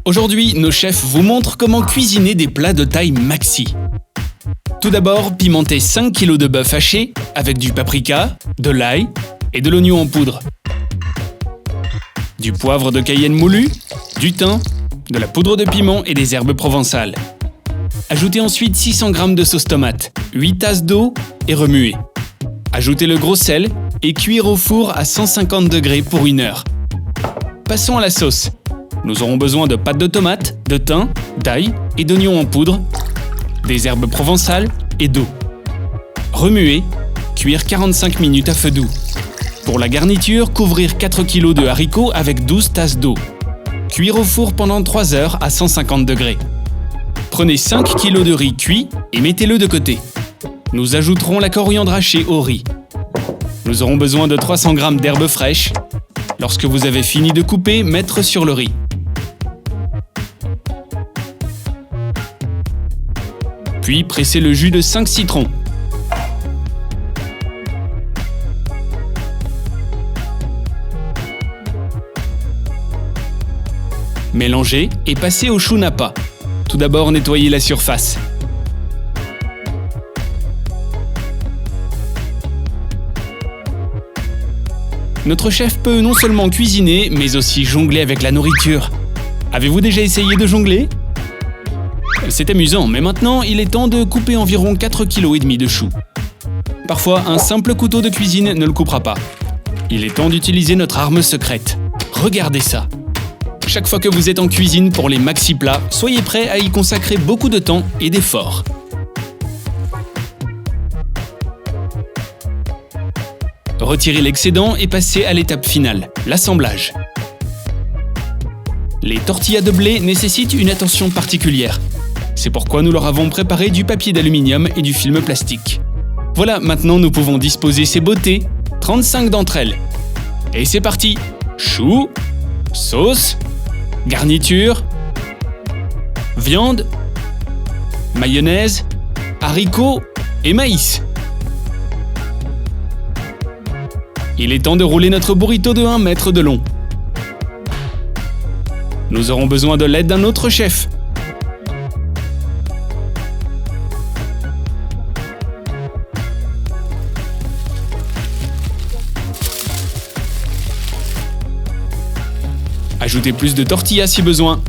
Aujourd'hui, nos chefs vous montrent comment cuisiner des plats de taille maxi. Tout d'abord, pimenter 5 kg de bœuf haché avec du paprika, de l'ail et de l'oignon en poudre. Du poivre de Cayenne moulu, du thym, de la poudre de piment et des herbes provençales. Ajoutez ensuite 600 g de sauce tomate, 8 tasses d'eau et remuez. Ajoutez le gros sel et cuire au four à 150 degrés pour 1 heure. Passons à la sauce. Nous aurons besoin de pâte de tomate, de thym, d'ail et d'oignons en poudre, des herbes provençales et d'eau. Remuer, cuire 45 minutes à feu doux. Pour la garniture, couvrir 4 kg de haricots avec 12 tasses d'eau. Cuire au four pendant 3 heures à 150 degrés. Prenez 5 kg de riz cuit et mettez-le de côté. Nous ajouterons la coriandre hachée au riz. Nous aurons besoin de 300 g d'herbes fraîches. Lorsque vous avez fini de couper, mettre sur le riz. Puis pressez le jus de 5 citrons. Mélangez et passez au chou napa. Tout d'abord, nettoyez la surface. Notre chef peut non seulement cuisiner, mais aussi jongler avec la nourriture. Avez-vous déjà essayé de jongler ? C'est amusant, mais maintenant, il est temps de couper environ 4,5 kg de choux. Parfois, un simple couteau de cuisine ne le coupera pas. Il est temps d'utiliser notre arme secrète. Regardez ça. Chaque fois que vous êtes en cuisine pour les maxi plats, soyez prêts à y consacrer beaucoup de temps et d'efforts. Retirez l'excédent et passez à l'étape finale, l'assemblage. Les tortillas de blé nécessitent une attention particulière. C'est pourquoi nous leur avons préparé du papier d'aluminium et du film plastique. Voilà, maintenant nous pouvons disposer ces beautés, 35 d'entre elles. Et c'est parti! Choux, sauce, garniture, viande, mayonnaise, haricots et maïs. Il est temps de rouler notre burrito de 1 mètre de long. Nous aurons besoin de l'aide d'un autre chef. Ajoutez plus de tortillas si besoin.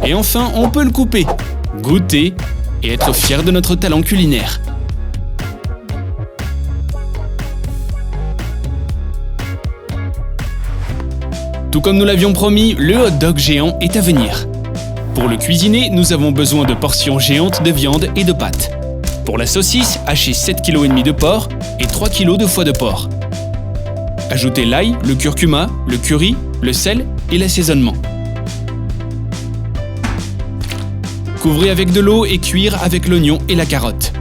Et enfin, on peut le couper, goûter et être fier de notre talent culinaire. Tout comme nous l'avions promis, le hot dog géant est à venir. Pour le cuisiner, nous avons besoin de portions géantes de viande et de pâtes. Pour la saucisse, hachez 7,5 kg de porc et 3 kg de foie de porc. Ajoutez l'ail, le curcuma, le curry, le sel et l'assaisonnement. Couvrez avec de l'eau et cuire avec l'oignon et la carotte.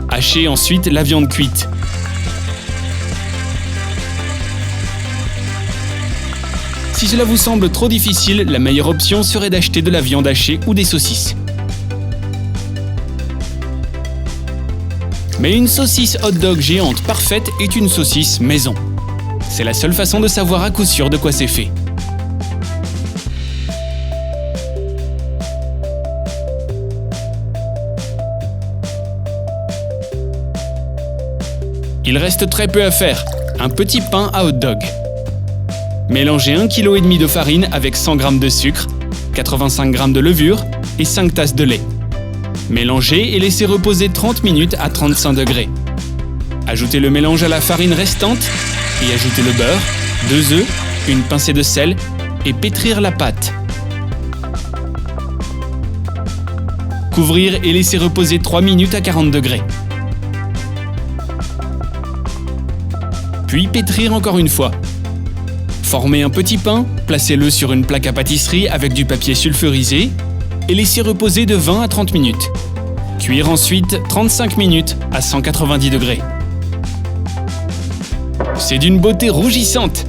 Hachez ensuite la viande cuite. Si cela vous semble trop difficile, la meilleure option serait d'acheter de la viande hachée ou des saucisses. Mais une saucisse hot dog géante parfaite est une saucisse maison. C'est la seule façon de savoir à coup sûr de quoi c'est fait. Il reste très peu à faire, un petit pain à hot dog. Mélangez 1,5 kg de farine avec 100 g de sucre, 85 g de levure et 5 tasses de lait. Mélangez et laissez reposer 30 minutes à 35 degrés. Ajoutez le mélange à la farine restante et ajoutez le beurre, 2 œufs, une pincée de sel et pétrir la pâte. Couvrir et laisser reposer 3 minutes à 40 degrés. Puis pétrir encore une fois. Formez un petit pain, placez-le sur une plaque à pâtisserie avec du papier sulfurisé et laissez reposer de 20 à 30 minutes. Cuire ensuite 35 minutes à 190 degrés. C'est d'une beauté rougissante.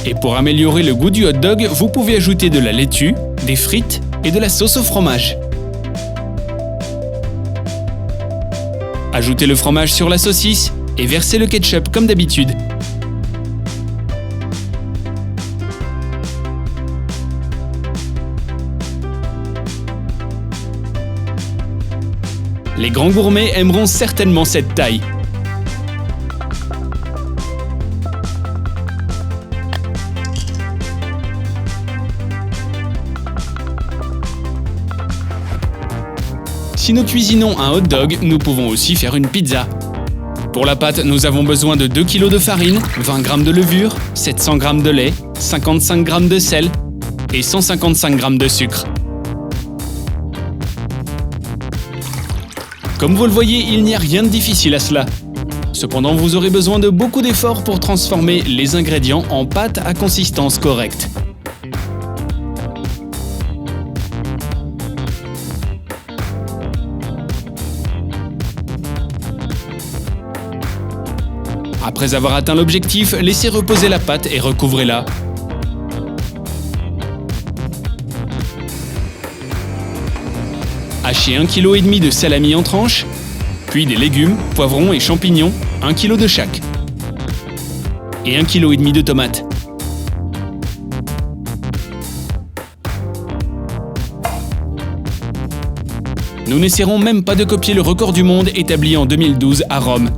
Et pour améliorer le goût du hot dog, vous pouvez ajouter de la laitue, des frites et de la sauce au fromage. Ajoutez le fromage sur la saucisse et versez le ketchup comme d'habitude. Les grands gourmets aimeront certainement cette taille. Si nous cuisinons un hot dog, nous pouvons aussi faire une pizza. Pour la pâte, nous avons besoin de 2 kg de farine, 20 g de levure, 700 g de lait, 55 g de sel et 155 g de sucre. Comme vous le voyez, il n'y a rien de difficile à cela. Cependant, vous aurez besoin de beaucoup d'efforts pour transformer les ingrédients en pâte à consistance correcte. Après avoir atteint l'objectif, laissez reposer la pâte et recouvrez-la. Hachez 1,5 kg de salami en tranches, puis des légumes, poivrons et champignons, 1 kg de chaque. Et 1,5 kg de tomates. Nous n'essaierons même pas de copier le record du monde établi en 2012 à Rome.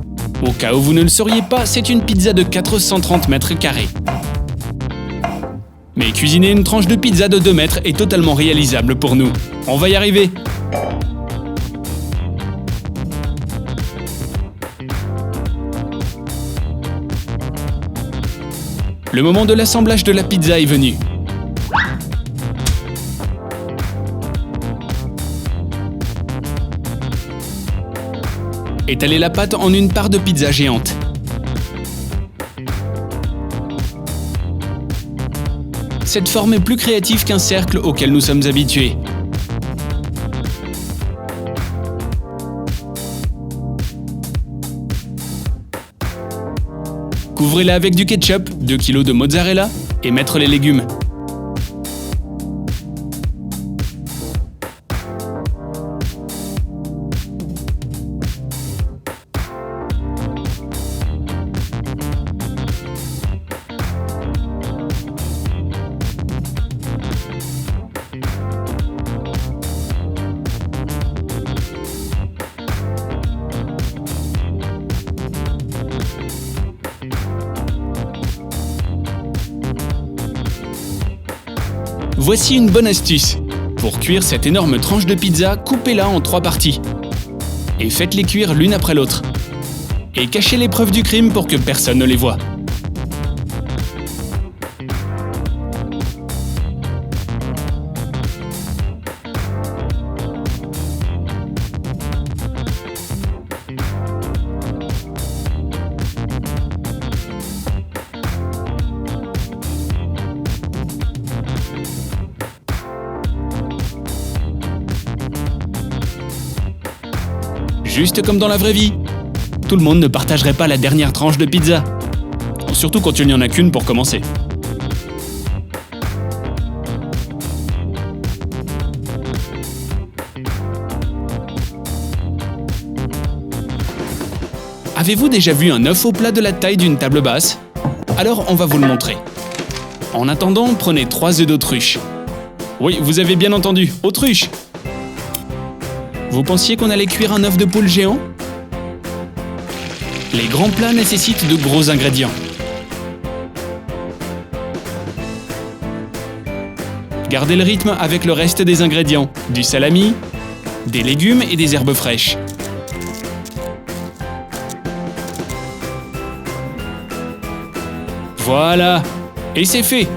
Au cas où vous ne le sauriez pas, c'est une pizza de 430 mètres carrés. Mais cuisiner une tranche de pizza de 2 mètres est totalement réalisable pour nous. On va y arriver! Le moment de l'assemblage de la pizza est venu. Étalez la pâte en une part de pizza géante. Cette forme est plus créative qu'un cercle auquel nous sommes habitués. Couvrez-la avec du ketchup, 2 kg de mozzarella et mettre les légumes. Voici une bonne astuce. Pour cuire cette énorme tranche de pizza, coupez-la en 3 parties. Et faites-les cuire l'une après l'autre. Et cachez les preuves du crime pour que personne ne les voie. Juste comme dans la vraie vie. Tout le monde ne partagerait pas la dernière tranche de pizza. Surtout quand il n'y en a qu'une pour commencer. Avez-vous déjà vu un œuf au plat de la taille d'une table basse? Alors on va vous le montrer. En attendant, prenez 3 œufs d'autruche. Oui, vous avez bien entendu, autruche. Vous pensiez qu'on allait cuire un œuf de poule géant? Les grands plats nécessitent de gros ingrédients. Gardez le rythme avec le reste des ingrédients, du salami, des légumes et des herbes fraîches. Voilà, et c'est fait!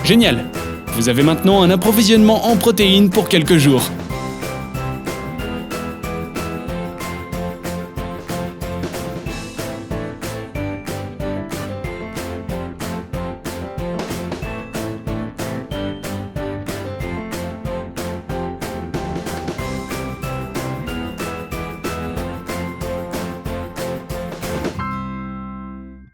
Génial! Vous avez maintenant un approvisionnement en protéines pour quelques jours.